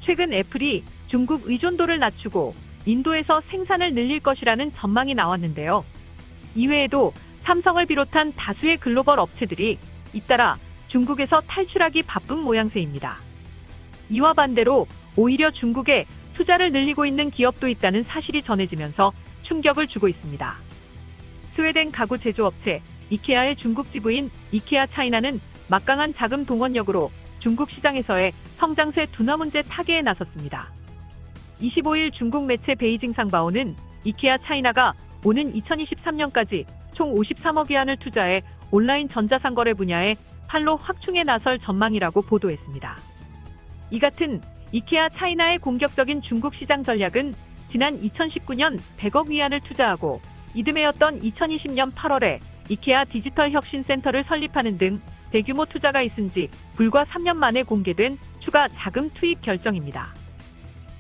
최근 애플이 중국 의존도를 낮추고 인도에서 생산을 늘릴 것이라는 전망이 나왔는데요. 이외에도 삼성을 비롯한 다수의 글로벌 업체들이 잇따라 중국에서 탈출하기 바쁜 모양새입니다. 이와 반대로 오히려 중국에 투자를 늘리고 있는 기업도 있다는 사실이 전해지면서 충격을 주고 있습니다. 스웨덴 가구 제조업체 이케아의 중국 지부인 이케아 차이나는 막강한 자금 동원력으로 중국 시장에서의 성장세 둔화 문제 타개에 나섰습니다. 25일 중국 매체 베이징 상바오는 이케아 차이나가 오는 2023년까지 총 53억 위안을 투자해 온라인 전자상거래 분야에 판로 확충에 나설 전망이라고 보도했습니다. 이 같은 이케아 차이나의 공격적인 중국 시장 전략은 지난 2019년 100억 위안을 투자하고 이듬해였던 2020년 8월에 이케아 디지털 혁신센터를 설립하는 등 대규모 투자가 있은 지 불과 3년 만에 공개된 추가 자금 투입 결정입니다.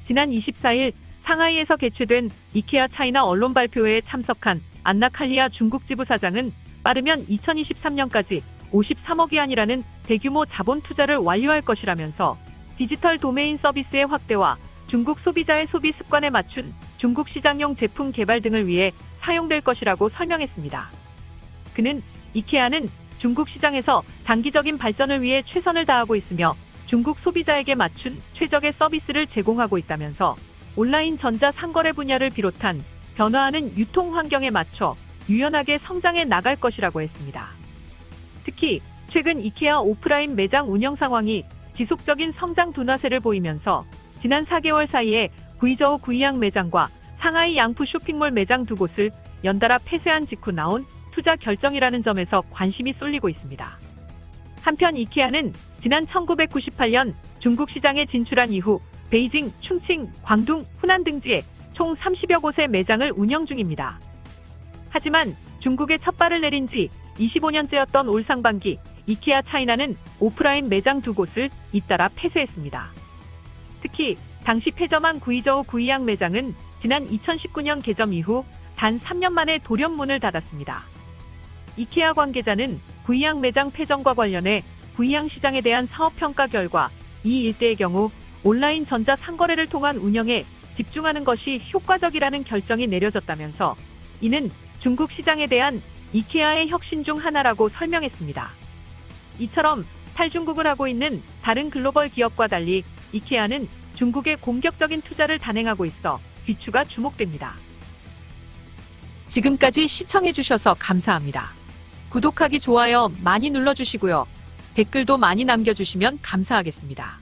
지난 24일 상하이에서 개최된 이케아 차이나 언론 발표회에 참석한 안나 칼리아 중국 지부 사장은 빠르면 2023년까지 53억 위안이라는 대규모 자본 투자를 완료할 것이라면서 디지털 도메인 서비스의 확대와 중국 소비자의 소비 습관에 맞춘 중국 시장용 제품 개발 등을 위해 사용될 것이라고 설명했습니다. 그는 이케아는 중국 시장에서 장기적인 발전을 위해 최선을 다하고 있으며 중국 소비자에게 맞춘 최적의 서비스를 제공하고 있다면서 온라인 전자 상거래 분야를 비롯한 변화하는 유통 환경에 맞춰 유연하게 성장해 나갈 것이라고 했습니다. 특히 최근 이케아 오프라인 매장 운영 상황이 지속적인 성장 둔화세를 보이면서 지난 4개월 사이에 구이저우 구이양 매장과 상하이 양푸 쇼핑몰 매장 두 곳을 연달아 폐쇄한 직후 나온 투자 결정이라는 점에서 관심이 쏠리고 있습니다. 한편 이케아는 지난 1998년 중국 시장에 진출한 이후 베이징, 충칭, 광둥, 후난 등지에 총 30여 곳의 매장을 운영 중입니다. 하지만 중국에 첫 발을 내린 지 25년째였던 올 상반기 이케아 차이나는 오프라인 매장 두 곳을 잇따라 폐쇄했습니다. 특히 당시 폐점한 구이저우 구이양 매장은 지난 2019년 개점 이후 단 3년 만에 돌연문을 닫았습니다. 이케아 관계자는 구이양 매장 폐점과 관련해 구이양 시장에 대한 사업평가 결과 이 일대의 경우 온라인 전자 상거래를 통한 운영에 집중하는 것이 효과적이라는 결정이 내려졌다면서 이는 중국 시장에 대한 이케아의 혁신 중 하나라고 설명했습니다. 이처럼 탈중국을 하고 있는 다른 글로벌 기업과 달리 이케아는 중국에 공격적인 투자를 단행하고 있어 귀추가 주목됩니다. 지금까지 시청해주셔서 감사합니다. 구독하기, 좋아요 많이 눌러주시고요. 댓글도 많이 남겨주시면 감사하겠습니다.